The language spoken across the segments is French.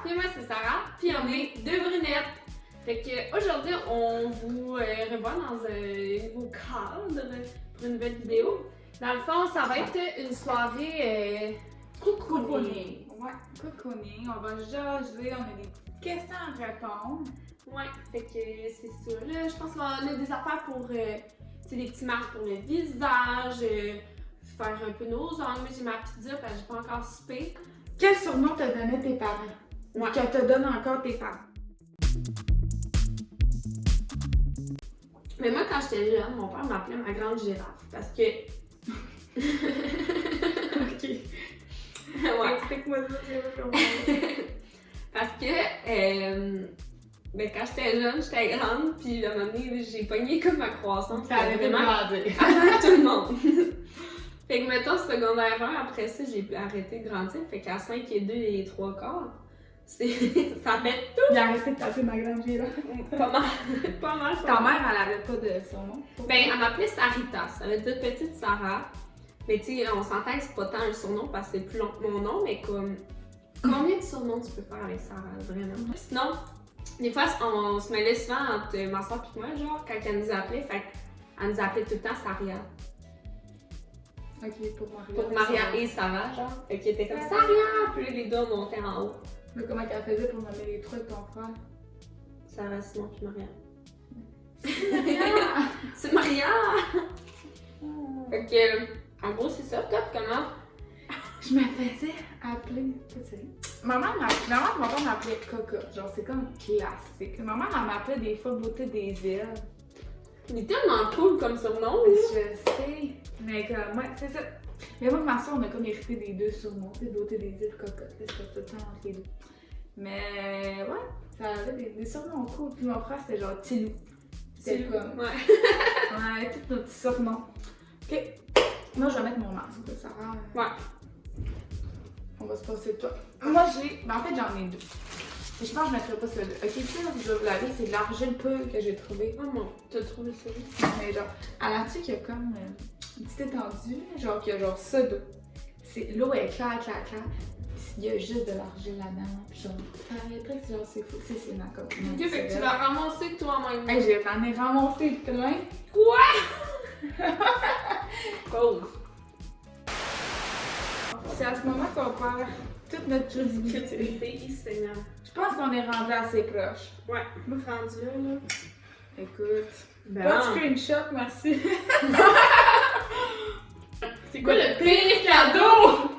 Puis moi, c'est Sarah. Puis on est deux brunettes. Fait que aujourd'hui, on vous revoit dans un nouveau cadre pour une nouvelle vidéo. Dans le fond, ça va être une soirée cocooning. Ouais, cocooning. On va jaser, on a des petites questions à répondre. Ouais, fait que c'est ça. Là, je pense qu'on a des affaires pour des petits masques pour le visage, faire un peu nos ongles. Moi, j'ai ma pizza parce que j'ai pas encore soupé. Quel surnom te donnaient tes parents? Ouais. Ou que te donnent encore tes parents? Mais moi, quand j'étais jeune, mon père m'appelait ma grande girafe parce que. Ok. Ouais. Explique-moi ça, je veux comprendre. Parce que. Ben, quand j'étais jeune, j'étais grande, puis à un moment donné, j'ai pogné comme ma croissance. Ça allait vraiment grandir. avant tout le monde. Fait que, mettons, secondaire 1, après ça, j'ai arrêté de grandir. Fait qu'à 5 et 2 et 3 quarts, ça fait J'ai arrêté de taper ma grande girafe. pas mal. Pas mal. Ta mère, elle avait pas de son nom? Ben, elle m'appelait Sarita. Ça veut dire petite Sarah. Mais tu sais, on s'entend que c'est pas tant un surnom parce que c'est plus long que mon nom, mais comme. Combien de surnoms tu peux faire avec Sarah, vraiment? Sinon, des fois, on se mêlait souvent entre ma soeur et moi, genre, quand elle nous appelait, fait qu'elle nous appelait tout le temps Saria. Ok, pour Maria. Pour Maria et Sarah, genre. Fait qu'elle était comme Saria! Puis les deux montaient en haut. Mais comment qu'elle faisait pour nommer les trois de ton frère? Sarah, Simon puis Maria. Maria! C'est Maria! Fait que, en gros, c'est ça. Toi, comment? Je me faisais appeler. Ma mère et mon père m'appelait Coca. Genre, c'est comme classique. Ma mère, elle m'appelait des fois Beauté des îles. Il est tellement cool comme surnom. Je sais. Mais comme, ouais, c'est ça. Mais moi et ma soeur, on a comme hérité des deux surnoms. Tu sais, Beauté des îles, Coca. C'était tout le temps entre les deux. Mais ouais, ça avait des surnoms cool. Puis mon frère, c'était genre Tilou. C'était comme. Ouais. Ouais, tous nos petits surnoms. Ok. Moi, je vais mettre mon masque, Sarah. Ouais. On va se passer de toi. Moi, en fait, j'en ai deux. Mais je pense que je ne mettrai pas celui-là. Ok, ça, je vais vous laver, c'est de l'argile pur que j'ai trouvé. Oh mon, t'as trouvé ça? Mais genre, à l'article, il y a comme une petite étendue, genre, qu'il y a genre ça d'eau. L'eau est claire. Il y a juste de l'argile là-dedans. Puis genre, après que c'est fou. C'est ma copine. Ok, fait que tu l'as ramassé toi-même. Hey, j'en ai ramassé plein. Quoi? Cool. C'est à ce moment qu'on perd toute notre crédibilité. Crédibilité, Seigneur. Je pense qu'on est rendu assez proche. Ouais, rendu là. Écoute. Ben, Pas de screenshot, merci. c'est quoi le pire cadeau?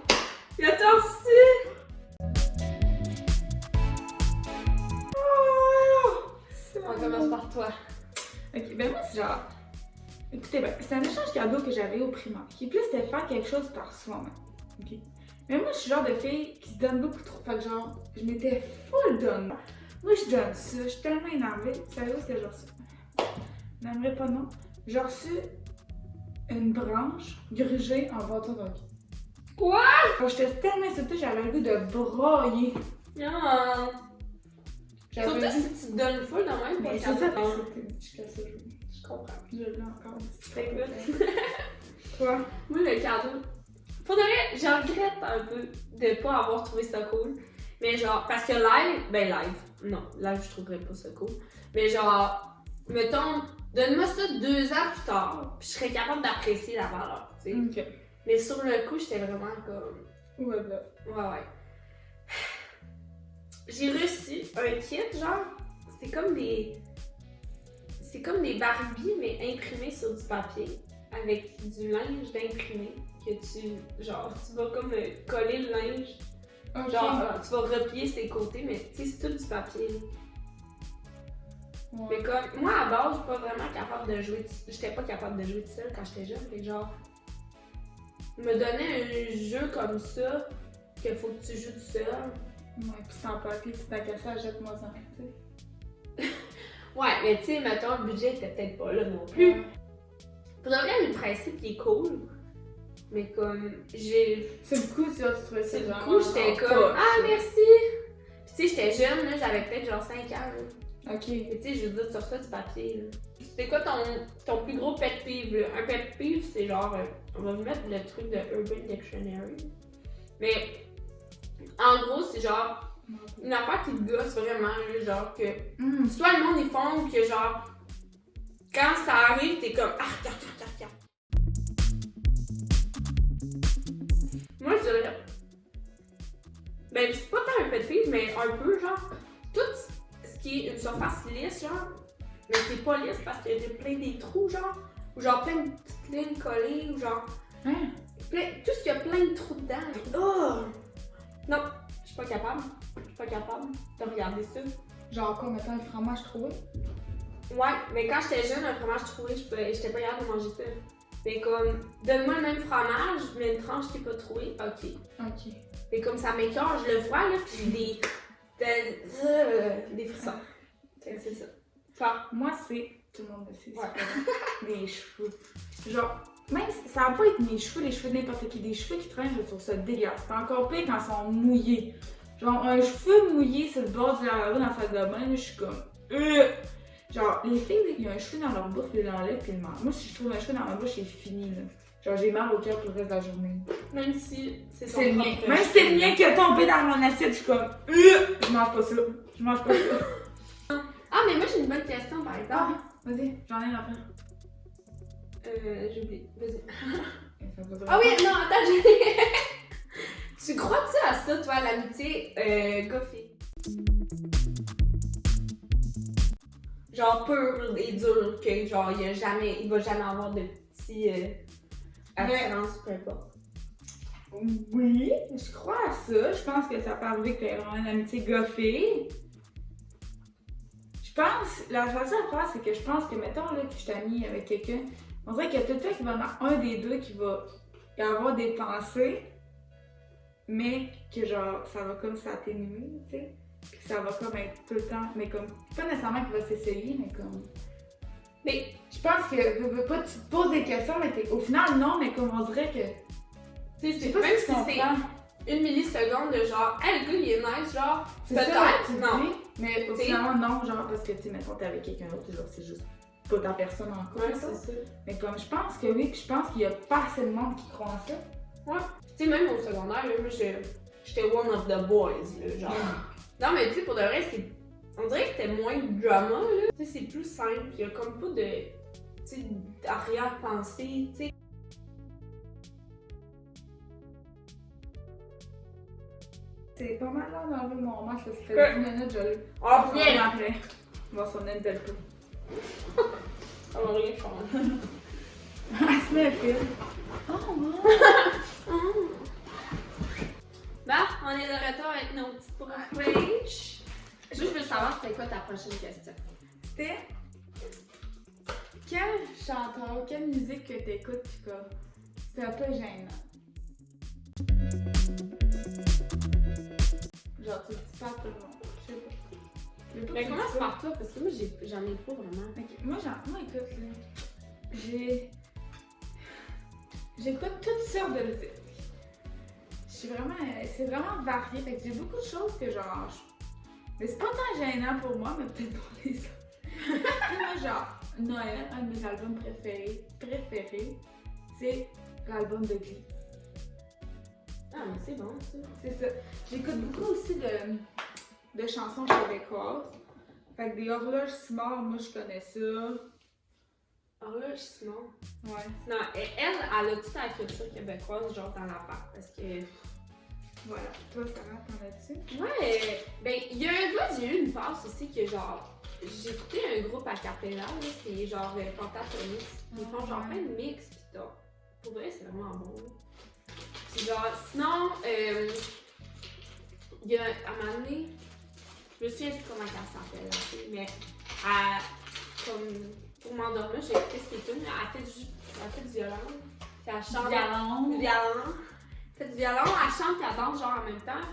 Il a t'en reçu? On commence par toi. Ok, ben moi c'est genre. Écoutez, ben, c'est un échange cadeau que j'avais au primaire. Qui plus c'était faire quelque chose par soi-même. Ok. Mais moi je suis le genre de fille qui se donne beaucoup trop. Fait que genre, je m'étais full donne. Moi je donne ça, je suis tellement énervée. Vous savez où est-ce que j'ai reçu? Je n'aimerais pas non. J'ai reçu une branche grugée en bâton de hockey. Quoi? Quand j'étais tellement insultée, j'avais le goût de broyer. Non. J'avais Surtout le goût- si tu te donnes full de même. Mais pour c'est ça, cadeau. c'était jusqu'à ce jour. Je comprends. Je l'ai encore un petit Fait peu. que, Toi? moi, le cadeau. Pour de vrai, j'en regrette un peu de pas avoir trouvé ça cool. Mais genre, parce que live, non, live, je trouverais pas ça cool. Mais genre, mettons, donne-moi ça 2 ans plus tard, puis je serais capable d'apprécier la valeur, tu sais. Ok. Mais sur le coup, j'étais vraiment comme. Ouais, là. Ouais. J'ai reçu un kit, genre, c'est comme des. C'est comme des Barbies, mais imprimées sur du papier, avec du linge d'imprimé, que tu. Genre, tu vas comme coller le linge. Ok. Genre, tu vas replier ses côtés, mais tu sais, c'est tout du papier. Ouais. Mais comme, moi à base, je suis pas vraiment capable de jouer. J'étais pas capable de jouer toute seule quand j'étais jeune. Fait que genre, me donner un jeu comme ça, qu'il faut que tu joues tout seul. Ouais, pis sans papier, si t'as cassé, jette-moi ça, tu sais. Ouais, mais tu sais, mettons, le budget était peut-être pas là non plus. Ouais. Pour de vrai, le principe il est cool. Mais comme, j'ai. C'est le coup, tu trouvais ça Du genre. coup, j'étais comme, poche. ah merci! Puis tu sais, j'étais jeune, là, j'avais peut-être genre 5 ans. Là. Ok. Mais tu sais, je veux dire, sur ça du papier. Là. C'est quoi ton plus gros pet peeve? Là? Un pet peeve, c'est genre, on va vous mettre le truc de Urban Dictionary. Mais en gros, c'est genre, Une affaire qui te gosse vraiment, là, genre que. Soit le monde ils font que genre. Quand ça arrive, t'es comme. Ah, regarde. Moi, je dirais. Ben, c'est pas tant un pet peeve, mais un peu, genre. Tout ce qui est une surface lisse, genre. Mais qui est pas lisse parce qu'il y a plein des trous, genre. Ou genre plein de petites lignes collées, ou genre. Tout ce qui a plein de trous dedans. Oh! Non, je suis pas capable. de regarder ça. Genre quoi, mettons un fromage troué? Ouais, mais quand j'étais jeune, un fromage troué, j'étais pas capable de manger ça. Mais comme, donne-moi le même fromage, mais une tranche qui est pas trouée, ok. Mais comme ça m'écoeure, je le vois, là, pis j'ai des frissons. C'est ça. Toi? Moi, c'est. Tout le monde le sait. Ouais. Mes cheveux. Genre, même si ça va pas être mes cheveux, les cheveux de n'importe qui. Des cheveux qui traînent, je trouve ça dégueulasse. C'est encore pire quand ils sont mouillés. Genre, un cheveu mouillé sur le bord du lavabo dans la salle de bain, je suis comme. Genre, les filles, il y a un cheveu dans leur bouche, ils l'enlèvent puis ils le mangent. Moi, si je trouve un cheveu dans ma bouche, c'est fini, là. Genre, j'ai mal au cœur pour le reste de la journée. Même si c'est son le mien. propre Même si c'est le mien qui a tombé dans mon assiette, je suis comme. Je mange pas ça. Ah, mais moi, j'ai une bonne question, par exemple. Vas-y, j'en ai une après. J'ai oublié. Vas-y. Ah oui, non, attends, j'ai. Tu crois-tu à ça, toi, l'amitié gars-fille? Genre pur et dur, que genre il va jamais avoir de petits attirances, peu importe. Oui, je crois à ça. Je pense que ça peut arriver qu'il y ait vraiment une amitié gars-fille. Je pense, la façon à faire, c'est que je pense que, mettons là, que je suis amie avec quelqu'un, on dirait qu'il y a tout le temps qu'il va y en avoir un des deux qui va y avoir des pensées, mais que genre, ça va comme s'atténuer, tu sais. Puis ça va comme être tout le temps, mais comme, pas nécessairement qu'il va s'essayer, mais comme. Mais je pense que, pas, tu te poses des questions, mais au final, non, mais comme on dirait que. Tu sais, même si c'est une milliseconde de genre, hey, le gars il est nice, genre, peut-être, non. Dis, mais finalement, non, genre, parce que, tu sais, mettons, t'es avec quelqu'un d'autre, genre, c'est juste pas ta personne encore. Ouais, c'est ça. Mais comme, je pense que oui, je pense qu'il y a pas assez de monde qui croit en ça. Ouais. Tu sais, même au secondaire, là, moi, j'étais one of the boys, là, genre. Non, mais tu sais, pour de vrai, on dirait que c'était moins de drama, là. Tu sais, c'est plus simple, il y a comme pas de, tu sais, d'arrière-pensée, tu sais. C'est pas mal là d'enlever mon masque, ça fait 10 minutes, je l'ai. Ah, viens! Après, on va sonner une belle peu. Ça va rien changer. Elle se met un film. Oh, Bah, on est de retour avec nos petits profèches. Je veux savoir c'était quoi ta prochaine question. C'était quel chanteur, quelle musique que t'écoutes pis comme c'est un peu gênant. Genre tu dis pas à tout le monde, je sais pas. Mais commence par toi parce que moi j'en ai pas vraiment. Ok, moi écoute là, j'écoute toutes sortes de musique. C'est vraiment varié, fait que j'ai beaucoup de choses que genre, mais c'est pas tant gênant pour moi, mais peut-être pour les autres. Moi genre, Noël, un de mes albums préférés, c'est l'album de Glee. Ah mais c'est bon ça. C'est ça. J'écoute beaucoup aussi de chansons québécoises. Fait que des Horloges Simard, moi je connais ça. Horloge Simard? Ouais. Non, elle a toute la culture québécoise genre dans la part parce que... Voilà. Toi, Sarah, t'en as-tu? Ouais, ben il y a un gars, j'ai eu une passe aussi que genre... J'ai écouté un groupe a cappella, là, c'est genre Pentatonix. Ils font genre plein de mix pis tout. Pour vrai, c'est vraiment bon. Pis genre, sinon, il y a à un moment donné, je me souviens plus comment elle s'appelle, la fille, mais comme pour m'endormir, j'ai écouté ce qui est elle fait du violon. Puis elle chante. Elle fait du violon, elle chante et elle danse genre en même temps.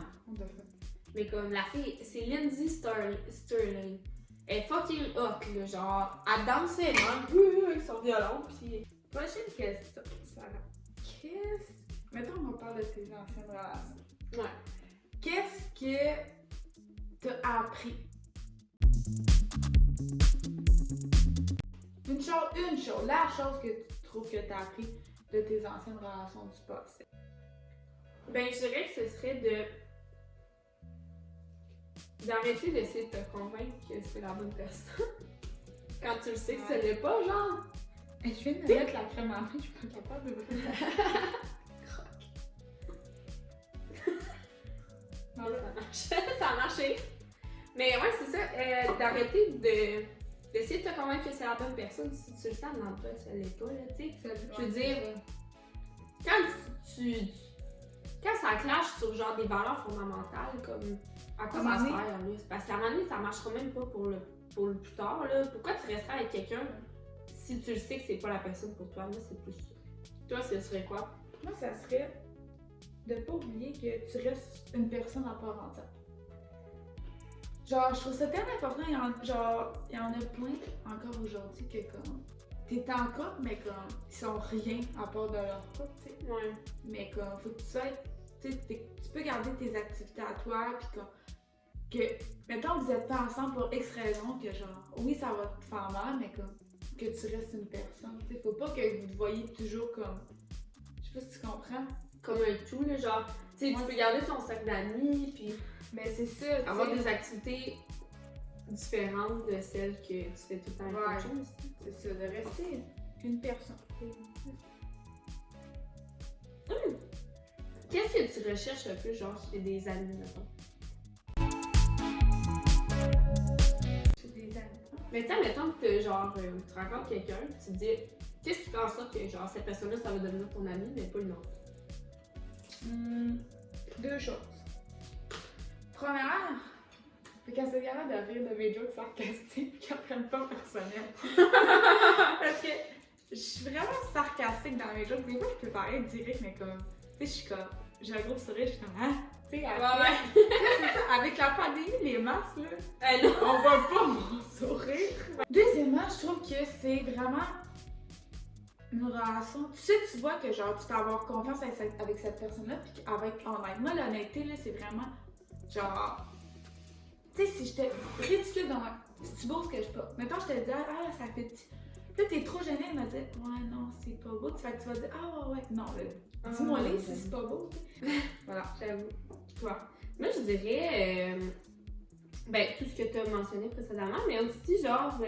Mais comme la fille, c'est Lindsay Sterling. Elle est fucking hot, là, genre, elle danse énormément avec son violon, pis... Prochaine question, Sarah. Mettons qu'on parle de tes anciennes relations. Ouais. Qu'est-ce que t'as appris? Une chose, la chose que tu trouves que t'as appris de tes anciennes relations du passé. Ben, je dirais que ce serait de d'arrêter d'essayer de te convaincre que c'est la bonne personne. Quand tu le sais que ce l'est pas, genre. Et je viens de mettre la crème en plus, je suis pas capable de Non, ça marche. Ça a marché. Mais ouais, c'est ça. D'arrêter d'essayer de te convaincre que c'est la bonne personne si tu le sens dans toi, ça l'est pas, là, tu sais. Je veux dire, quand ça clash sur genre des valeurs fondamentales, comme à quoi ça sert, là? Parce qu'à un moment donné, ça marchera même pas pour le plus tard, là. Pourquoi tu resterais avec quelqu'un si tu le sais que c'est pas la personne pour toi? Moi, c'est plus ça. Toi, ce serait quoi? Moi, ça serait de pas oublier que tu restes une personne à part entière. Genre, je trouve ça tellement important, il y en a plein encore aujourd'hui que comme t'es en couple, mais comme ils sont rien à part de leur couple, tu sais. Ouais. Mais comme faut que tu sois, tu sais, tu peux garder tes activités à toi, puis comme que, mettons que vous êtes pas ensemble pour X raison, que genre, oui, ça va te faire mal, mais comme que tu restes une personne, tu sais. Faut pas que vous te voyez toujours comme, je sais pas si tu comprends. Comme un tout, là, genre, tu sais, tu peux garder ton cercle d'amis, puis mais c'est ça, avoir des activités différentes de celles que tu fais tout le temps avec autre chose. C'est ça, de rester une personne. Qu'est-ce que tu recherches le plus, genre, chez des amis, mettons? Chez des amis. Mais tu sais, mettons que genre, tu rencontres quelqu'un, tu te dis, qu'est-ce qui fait en sorte que genre, cette personne-là, ça va devenir ton ami, mais pas une autre? Deux choses. Première, c'est qu'elle s'est capable de rire de mes jokes sarcastiques et qu'elle prenne pas personnel. Parce que je suis vraiment sarcastique dans mes jokes. Des fois, je peux paraître direct, mais comme, tu sais, je suis comme, j'ai un gros sourire, je suis comme, hein? Tu sais, avec la pandémie, les masques, là, Non. on voit pas mon sourire. Deuxièmement, je trouve que c'est vraiment une relation. Tu sais, tu vois que genre, tu peux avoir confiance avec cette personne-là, puis qu'avec honnêtement, l'honnêteté, là, c'est vraiment genre. Tu sais, si j'étais ridicule dans ma. Si tu beau ce que je pas. Mettons, je te dis, ah, ça fait petit. Puis là, t'es trop gênée, elle m'a dit, ouais, non, c'est pas beau. Fait que tu vas dire, ah, ouais, non, là, dis-moi les si c'est pas beau, tu sais. Voilà, J'avoue. Toi. Moi, je dirais, ben, tout ce que tu as mentionné précédemment, mais aussi, genre, tu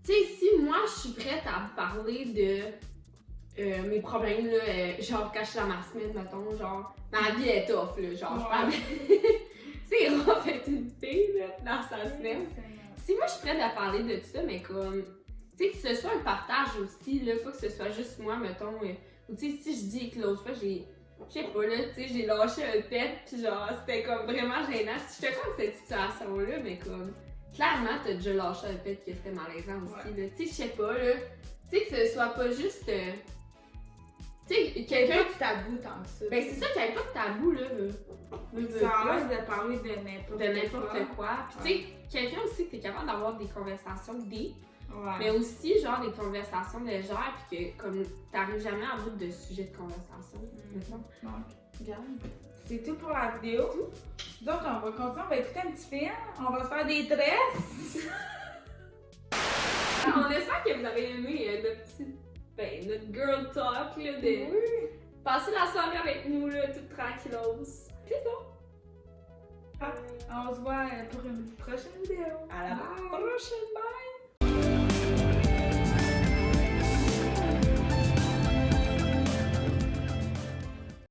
sais, si moi, je suis prête à parler de mes problèmes, là, genre, quand je suis dans ma semaine, mettons, genre, ma vie est tough, là, genre, je parle. C'est rough être une fille, là, dans sa semaine. Si moi, je suis prête à parler de tout ça, mais comme, tu sais, que ce soit un partage aussi, là, pas que ce soit juste moi, mettons, ou tu sais, si je dis que l'autre fois, je sais pas, là, tu sais, j'ai lâché un pet, pis genre, c'était comme vraiment gênant. Si je te compte cette situation-là, mais comme, clairement, t'as déjà lâché un pet que c'était malaisant aussi, là. Tu sais, je sais pas, là, tu sais, que ce soit pas juste, tu sais, quelqu'un qui tabou tant que ça. Ben, c'est ça, qu'il n'y avait pas de tabou, là. Ça arrête de parler de n'importe quoi. Puis, tu sais, quelqu'un aussi que t'es capable d'avoir des conversations deep, ouais. mais aussi, genre, des conversations légères, puis que, comme, t'arrives jamais à bout de sujets de conversation. Donc, regarde. C'est tout pour la vidéo. Donc, on va continuer, on va écouter un petit film, on va se faire des tresses. On espère que vous avez aimé notre girl talk, là, de passer la soirée avec nous, là, toute tranquillos. C'est ça. On se voit pour une prochaine vidéo. À la prochaine, bye!